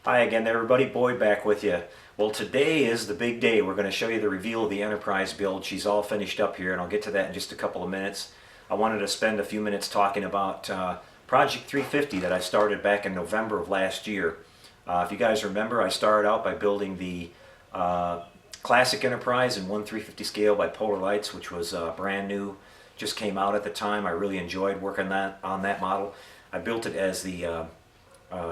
Hi again everybody, Boyd back with you. Well, today is the big day. We're going to show you the reveal of the Enterprise build. She's all finished up here and I'll get to that in just a couple of minutes. I wanted to spend a few minutes talking about Project 350 that I started back in November of last year. If you guys remember, I started out by building the Classic Enterprise in 1/350 scale by Polar Lights, which was brand new, just came out at the time. I really enjoyed working on that model. I built it as the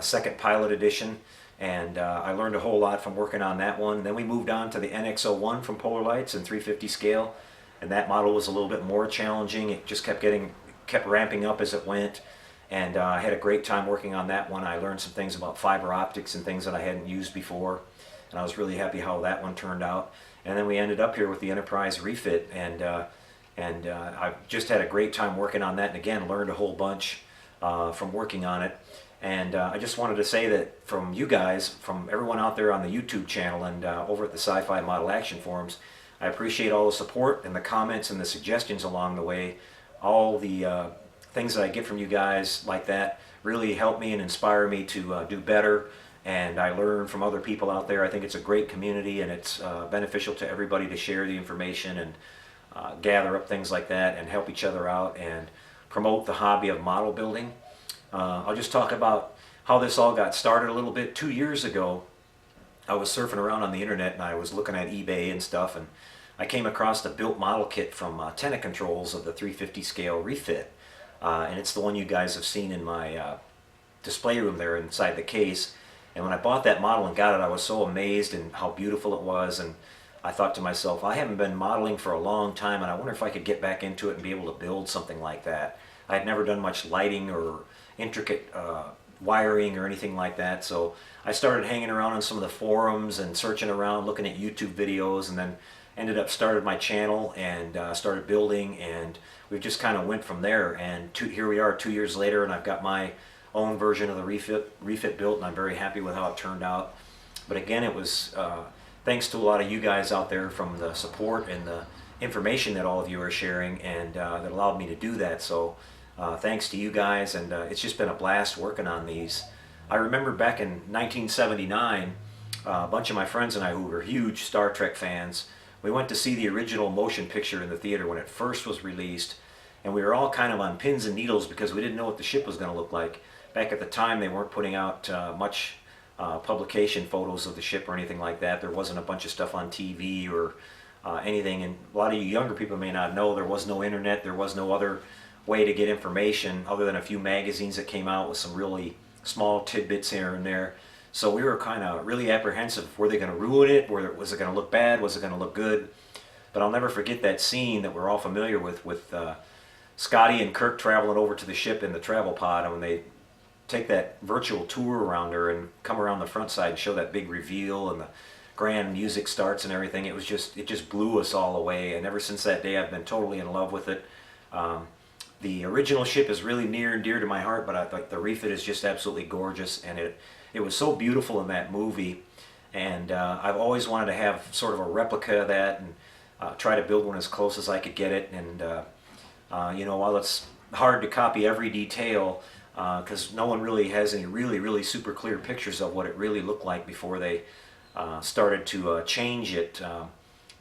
second pilot edition, and I learned a whole lot from working on that one. Then we moved on to the NX-01 from Polar Lights in 350 scale, and that model was a little bit more challenging. It just kept ramping up as it went, and I had a great time working on that one. I learned some things about fiber optics and things that I hadn't used before, and I was really happy how that one turned out. And then we ended up here with the Enterprise Refit, and I just had a great time working on that, and again learned a whole bunch from working on it. And I just wanted to say that from you guys, from everyone out there on the YouTube channel and over at the Sci-Fi Model Action Forums, I appreciate all the support and the comments and the suggestions along the way. All the things that I get from you guys like that really help me and inspire me to do better. And I learn from other people out there. I think it's a great community, and it's beneficial to everybody to share the information and gather up things like that and help each other out and promote the hobby of model building. I'll just talk about how this all got started a little bit. 2 years ago, I was surfing around on the internet and I was looking at eBay and stuff, and I came across the built model kit from Tenant Controls of the 350 scale refit. And it's the one you guys have seen in my display room there inside the case. And when I bought that model and got it, I was so amazed in how beautiful it was, and I thought to myself, I haven't been modeling for a long time, and I wonder if I could get back into it and be able to build something like that. I had never done much lighting or intricate wiring or anything like that, so I started hanging around on some of the forums and searching around, looking at YouTube videos, and then ended up started my channel and started building, and we just kind of went from there. And here we are 2 years later, and I've got my own version of the refit built, and I'm very happy with how it turned out. But again, it was thanks to a lot of you guys out there from the support and the information that all of you are sharing, and that allowed me to do that. So thanks to you guys, and it's just been a blast working on these. I remember back in 1979, a bunch of my friends and I, who were huge Star Trek fans, we went to see the original motion picture in the theater when it first was released, and we were all kind of on pins and needles because we didn't know what the ship was going to look like. Back at the time, they weren't putting out much publication photos of the ship or anything like that. There wasn't a bunch of stuff on TV or anything, and a lot of you younger people may not know there was no internet, there was no other way to get information other than a few magazines that came out with some really small tidbits here and there. So we were kind of really apprehensive. Were they going to ruin it? Was it going to look bad? Was it going to look good? But I'll never forget that scene that we're all familiar with Scotty and Kirk traveling over to the ship in the travel pod, and when they take that virtual tour around her and come around the front side and show that big reveal and the grand music starts and everything. It just blew us all away, and ever since that day I've been totally in love with it. The original ship is really near and dear to my heart, but I thought the refit is just absolutely gorgeous, and it was so beautiful in that movie, and I've always wanted to have sort of a replica of that and try to build one as close as I could get it. And you know, while it's hard to copy every detail, because no one really has any really super clear pictures of what it really looked like before they started to change it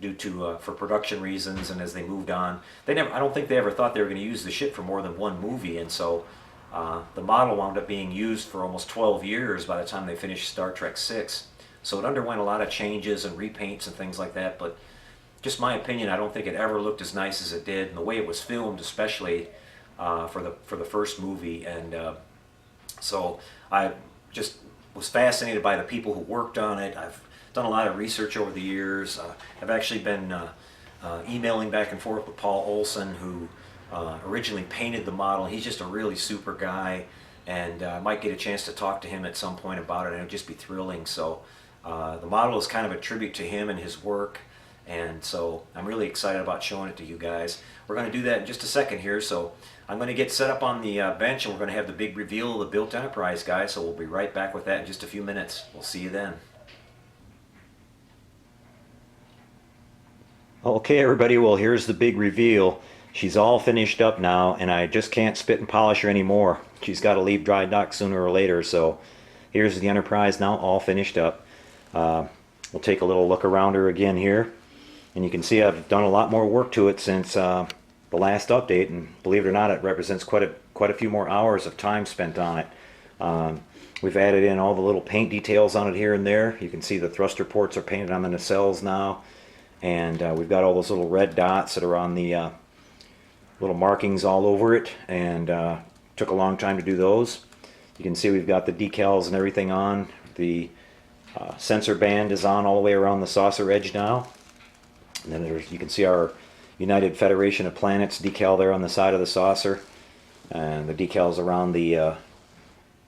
due to for production reasons, and as they moved on. I don't think they ever thought they were going to use the ship for more than one movie, and so the model wound up being used for almost 12 years by the time they finished Star Trek VI. So it underwent a lot of changes and repaints and things like that, but just my opinion, I don't think it ever looked as nice as it did, and the way it was filmed especially for the first movie. And so I just was fascinated by the people who worked on it. I've done a lot of research over the years. I've actually been emailing back and forth with Paul Olson, who originally painted the model. He's just a really super guy, and I might get a chance to talk to him at some point about it, and it would just be thrilling. So the model is kind of a tribute to him and his work, and so I'm really excited about showing it to you guys. We're going to do that in just a second here, so I'm going to get set up on the bench, and we're going to have the big reveal of the built Enterprise, guys, so we'll be right back with that in just a few minutes. We'll see you then. Okay everybody, well here's the big reveal. She's all finished up now, and I just can't spit and polish her anymore. She's got to leave dry dock sooner or later, so here's the Enterprise now all finished up. We'll take a little look around her again here, and you can see I've done a lot more work to it since the last update, and believe it or not, it represents quite a few more hours of time spent on it. We've added in all the little paint details on it here and there. You can see the thruster ports are painted on the nacelles now, and we've got all those little red dots that are on the little markings all over it, and took a long time to do those. You can see we've got the decals and everything on. The sensor band is on all the way around the saucer edge now. And then you can see our United Federation of Planets decal there on the side of the saucer, and the decals around the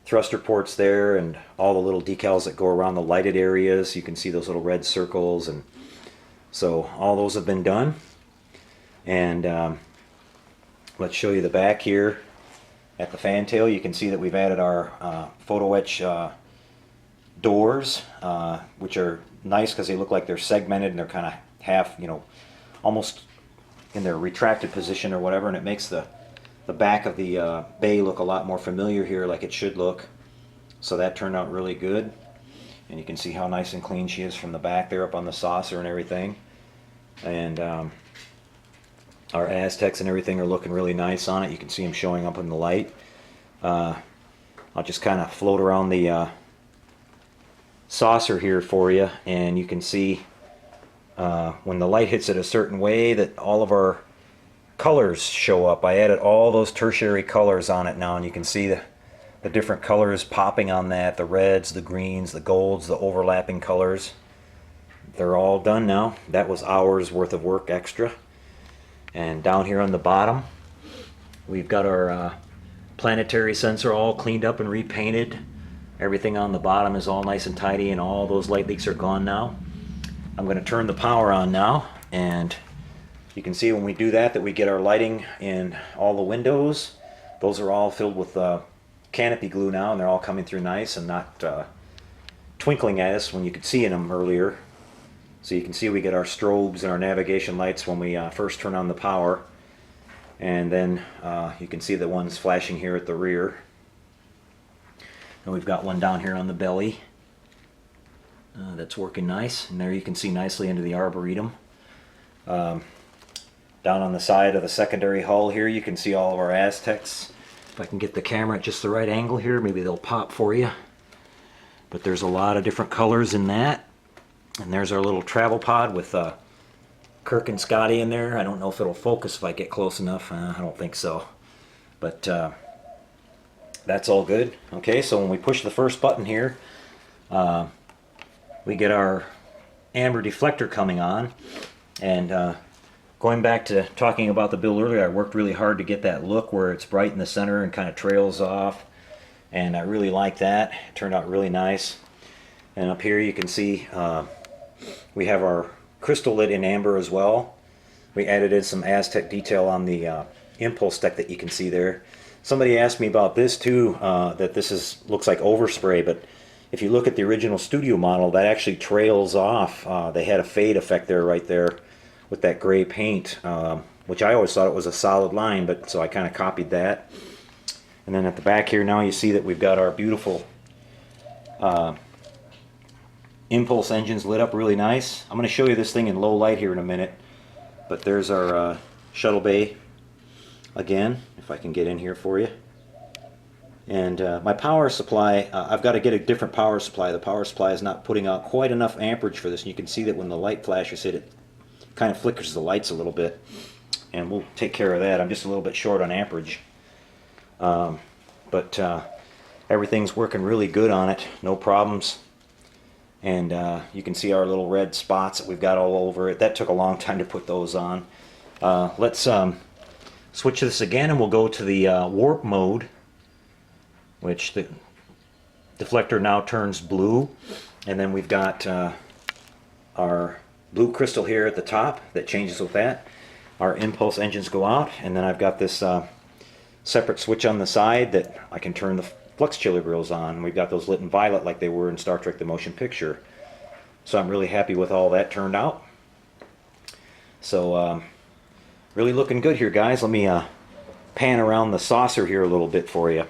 thruster ports there, and all the little decals that go around the lighted areas. You can see those little red circles, and so all those have been done. And let's show you the back here at the fantail. You can see that we've added our photo etch doors, which are nice because they look like they're segmented and they're kind of half, you know, almost in their retracted position or whatever, and it makes the back of the bay look a lot more familiar here, like it should look. So that turned out really good, and you can see how nice and clean she is from the back there up on the saucer and everything. And our Aztecs and everything are looking really nice on it. You can see them showing up in the light. I'll just kind of float around the saucer here for you, and you can see when the light hits it a certain way that all of our colors show up. I added all those tertiary colors on it now, and you can see the different colors popping on that, the reds, the greens, the golds, the overlapping colors. They're all done now. That was hours worth of work extra. And down here on the bottom, we've got our planetary sensor all cleaned up and repainted. Everything on the bottom is all nice and tidy, and all those light leaks are gone now. I'm going to turn the power on now, and you can see when we do that we get our lighting in all the windows. Those are all filled with canopy glue now, and they're all coming through nice and not twinkling at us when you could see in them earlier. So you can see we get our strobes and our navigation lights when we first turn on the power, and then you can see the ones flashing here at the rear. And we've got one down here on the belly that's working nice, and there you can see nicely into the arboretum. Down on the side of the secondary hull here, you can see all of our Aztecs. If I can get the camera at just the right angle here, maybe they'll pop for you. But there's a lot of different colors in that. And there's our little travel pod with Kirk and Scotty in there. I don't know if it'll focus if I get close enough. I don't think so. But that's all good. Okay, so when we push the first button here, we get our amber deflector coming on. And going back to talking about the build earlier, I worked really hard to get that look where it's bright in the center and kind of trails off. And I really like that. It turned out really nice. And up here you can see we have our crystal lit in amber as well. We added in some Aztec detail on the impulse deck that you can see there. Somebody asked me about this too, that this looks like overspray, but if you look at the original studio model, that actually trails off. They had a fade effect there, right there, with that gray paint, which I always thought it was a solid line, but so I kind of copied that. And then at the back here now you see that we've got our beautiful impulse engines lit up really nice. I'm going to show you this thing in low light here in a minute, but there's our shuttle bay again, if I can get in here for you. And my power supply, I've got to get a different power supply. The power supply is not putting out quite enough amperage for this, and you can see that when the light flashes hit it, kind of flickers the lights a little bit, and we'll take care of that. I'm just a little bit short on amperage, but everything's working really good on it, no problems. And you can see our little red spots that we've got all over it. That took a long time to put those on. Let's switch this again, and we'll go to the warp mode, which the deflector now turns blue. And then we've got our blue crystal here at the top that changes with that. Our impulse engines go out, and then I've got this separate switch on the side that I can turn the flux chiller grills on. We've got those lit in violet like they were in Star Trek The Motion Picture. So I'm really happy with all that turned out. So really looking good here, guys. Let me pan around the saucer here a little bit for you.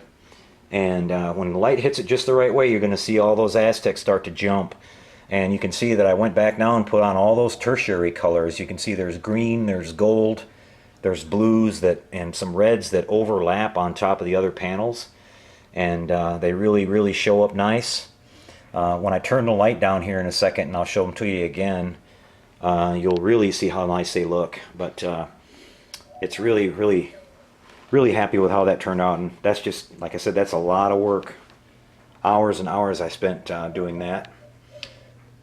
And when the light hits it just the right way, you're going to see all those aztecs start to jump. And you can see that I went back now and put on all those tertiary colors. You can see there's green, there's gold, there's blues that, and some reds that overlap on top of the other panels. And they really show up nice. When I turn the light down here in a second, and I'll show them to you again, you'll really see how nice they look. But it's really happy with how that turned out. And that's just, like I said, that's a lot of work. Hours and hours I spent doing that.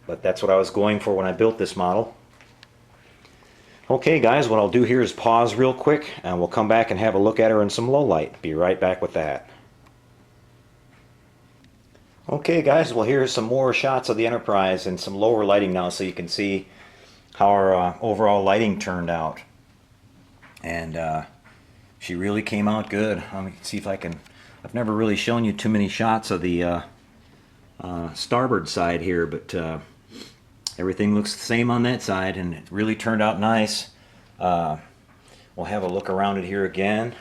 But that's what I was going for when I built this model. Okay guys, what I'll do here is pause real quick, and we'll come back and have a look at her in some low light. Be right back with that. Okay guys, well here's some more shots of the Enterprise and some lower lighting now, so you can see how our overall lighting turned out. And she really came out good. Let me see if I can, I've never really shown you too many shots of the starboard side here, but everything looks the same on that side, and it really turned out nice. We'll have a look around it here again,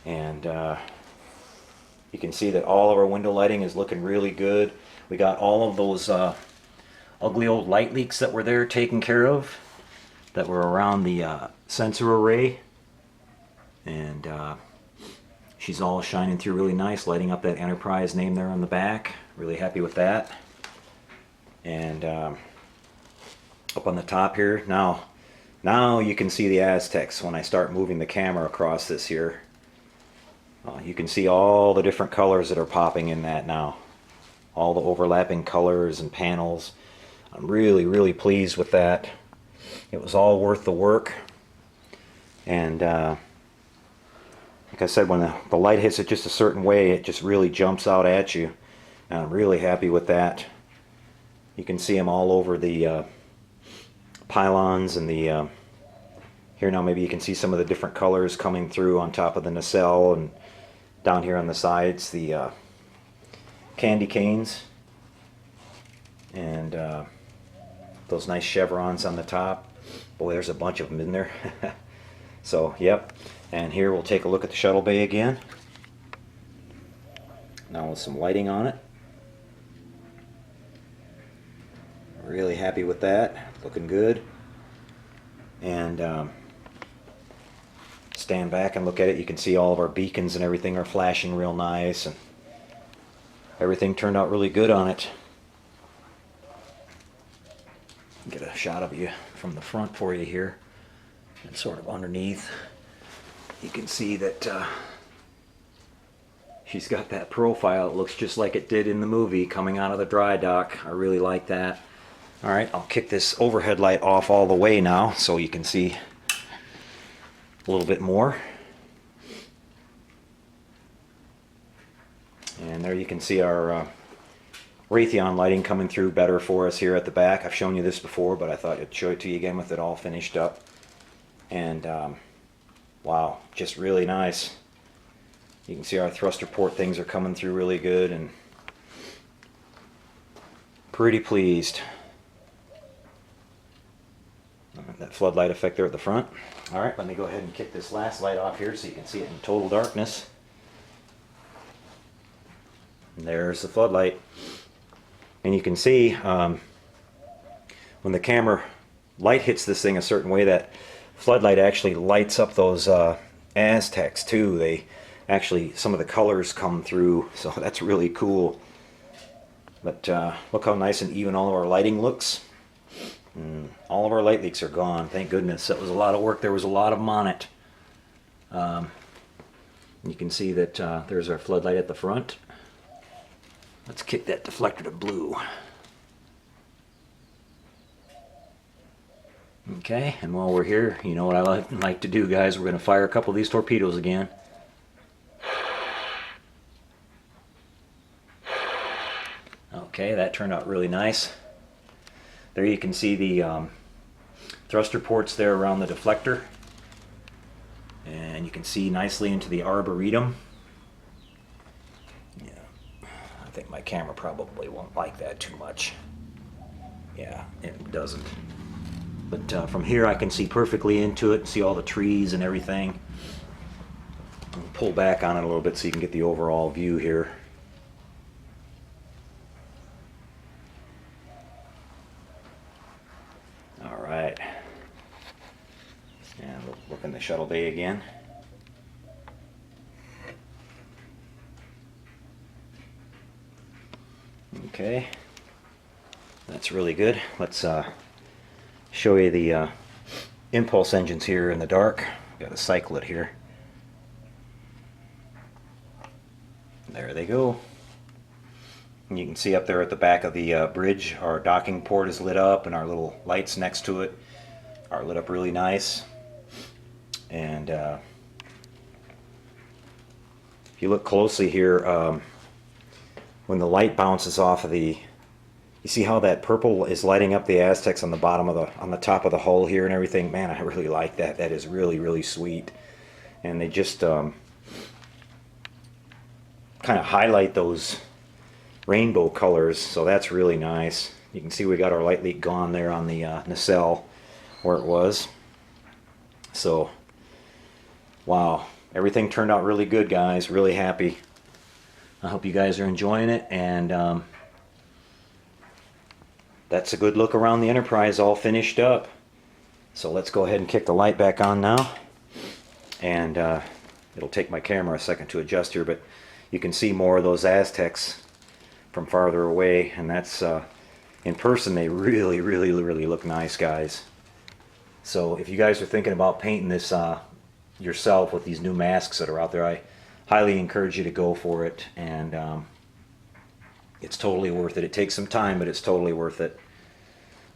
and you can see that all of our window lighting is looking really good. We got all of those ugly old light leaks that were there taken care of, that were around the sensor array, and she's all shining through really nice, lighting up that Enterprise name there on the back. Really happy with that. And up on the top here, now you can see the aztecs when I start moving the camera across this here. You can see all the different colors that are popping in that now. All the overlapping colors and panels. I'm really pleased with that. It was all worth the work. And like I said, when the light hits it just a certain way, it just really jumps out at you. And I'm really happy with that. You can see them all over the pylons and the here now maybe you can see some of the different colors coming through on top of the nacelle, and down here on the sides the candy canes, and those nice chevrons on the top. Boy, there's a bunch of them in there. So yep, and here we'll take a look at the shuttle bay again, now with some lighting on it. Really happy with that, looking good. And stand back and look at it, you can see all of our beacons and everything are flashing real nice, and everything turned out really good on it. Get a shot of you from the front for you here, and sort of underneath you can see that she's got that profile. It looks just like it did in the movie coming out of the dry dock. I really like that. Alright, I'll kick this overhead light off all the way now so you can see a little bit more. And there you can see our Raytheon lighting coming through better for us here at the back. I've shown you this before, but I thought I'd show it to you again with it all finished up. And wow, just really nice. You can see our thruster port things are coming through really good, and pretty pleased. That floodlight effect there at the front. Alright, let me go ahead and kick this last light off here so you can see it in total darkness. And there's the floodlight. And you can see when the camera light hits this thing a certain way, that floodlight actually lights up those aztecs too. They actually, some of the colors come through, so that's really cool. But look how nice and even all of our lighting looks. And all of our light leaks are gone, thank goodness. That was a lot of work. There was a lot of them on it. You can see that there's our floodlight at the front. Let's kick that deflector to blue. Okay, and while we're here, you know what I like to do, guys. We're going to fire a couple of these torpedoes again. Okay, that turned out really nice. There you can see the thruster ports there around the deflector. And you can see nicely into the arboretum. Yeah, I think my camera probably won't like that too much. Yeah, it doesn't. But from here I can see perfectly into it, see all the trees and everything. I'll pull back on it a little bit so you can get the overall view here. All right. And we'll look in the shuttle bay again. Okay, that's really good. Let's show you the impulse engines here in the dark. Got to cycle it here. There they go. And you can see up there at the back of the bridge, our docking port is lit up, and our little lights next to it are lit up really nice. And if you look closely here, when the light bounces off of the, you see how that purple is lighting up the Aztecs on the bottom of on the top of the hull here and everything. Man, I really like that. That is really, really sweet. And they just kind of highlight those rainbow colors, so that's really nice. You can see we got our light leak gone there on the nacelle where it was. So, wow, everything turned out really good, guys. Really happy. I hope you guys are enjoying it, and that's a good look around the Enterprise all finished up. So let's go ahead and kick the light back on now, and it'll take my camera a second to adjust here, but you can see more of those Aztecs from farther away, and that's in person they really look nice, guys. So if you guys are thinking about painting this yourself with these new masks that are out there, I highly encourage you to go for it, and it's totally worth it. It takes some time, but it's totally worth it.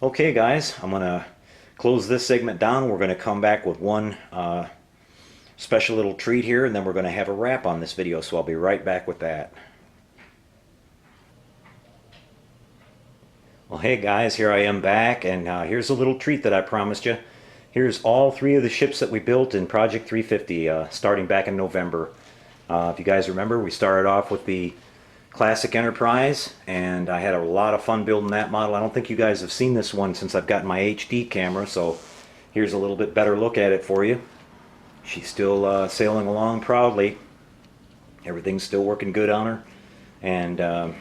Okay, guys, I'm gonna close this segment down. We're gonna come back with one special little treat here, and then we're gonna have a wrap on this video, so I'll be right back with that. Well, hey guys, here I am back, and here's a little treat that I promised you. Here's all three of the ships that we built in Project 350 starting back in November. If you guys remember, we started off with the Classic Enterprise, and I had a lot of fun building that model. I don't think you guys have seen this one since I've gotten my HD camera, so here's a little bit better look at it for you. She's still sailing along proudly. Everything's still working good on her, and I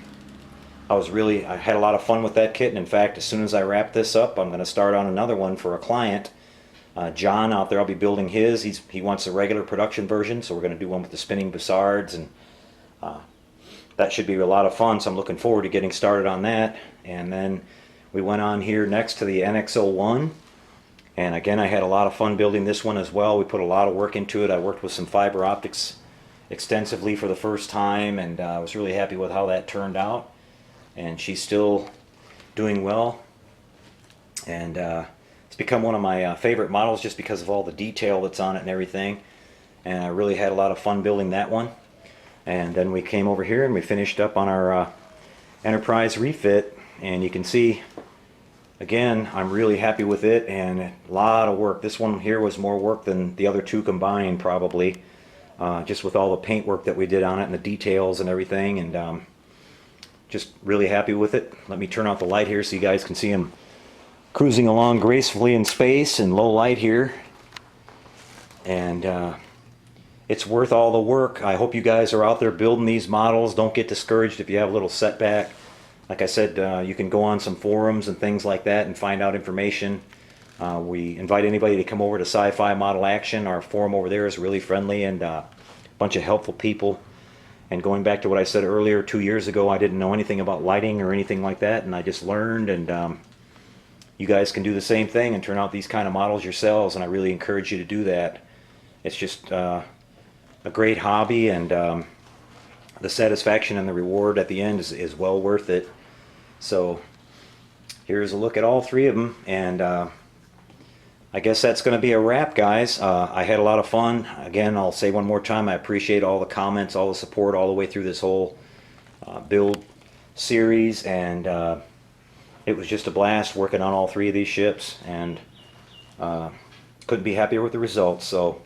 had a lot of fun with that kit, and in fact, as soon as I wrap this up, I'm going to start on another one for a client. John out there, I'll be building his. He wants a regular production version, so we're going to do one with the spinning Bussards, and that should be a lot of fun, so I'm looking forward to getting started on that. And then we went on here next to the NX-01, and again, I had a lot of fun building this one as well. We put a lot of work into it. I worked with some fiber optics extensively for the first time, and I was really happy with how that turned out. And she's still doing well, and it's become one of my favorite models just because of all the detail that's on it and everything, and I really had a lot of fun building that one. And then we came over here and we finished up on our Enterprise Refit, and you can see again I'm really happy with it, and a lot of work. This one here was more work than the other two combined probably, just with all the paint work that we did on it and the details and everything, and just really happy with it. Let me turn off the light here so you guys can see him cruising along gracefully in space in low light here. And it's worth all the work. I hope you guys are out there building these models. Don't get discouraged if you have a little setback. Like I said, you can go on some forums and things like that and find out information. We invite anybody to come over to Sci-Fi Model Action. Our forum over there is really friendly, and a bunch of helpful people. And going back to what I said earlier, 2 years ago I didn't know anything about lighting or anything like that, and I just learned, and you guys can do the same thing and turn out these kind of models yourselves, and I really encourage you to do that. It's just a great hobby, and the satisfaction and the reward at the end is well worth it. So here's a look at all three of them, and I guess that's going to be a wrap, guys. I had a lot of fun. Again, I'll say one more time, I appreciate all the comments, all the support all the way through this whole build series, and it was just a blast working on all three of these ships, and couldn't be happier with the results. So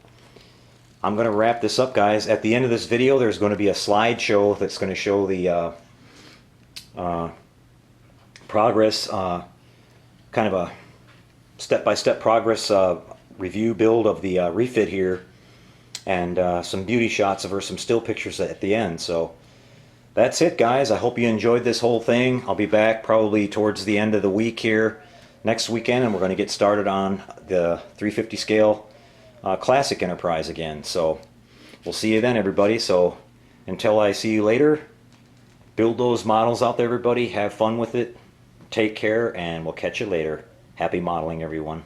I'm going to wrap this up, guys. At the end of this video, there's going to be a slideshow that's going to show the progress, kind of a step-by-step progress review build of the refit here, and some beauty shots of her, some still pictures at the end. So that's it, guys. I hope you enjoyed this whole thing. I'll be back probably towards the end of the week here next weekend, and we're going to get started on the 350 scale Classic Enterprise again. So we'll see you then, everybody. So until I see you later, build those models out there, everybody. Have fun with it. Take care, and we'll catch you later. Happy modeling, everyone.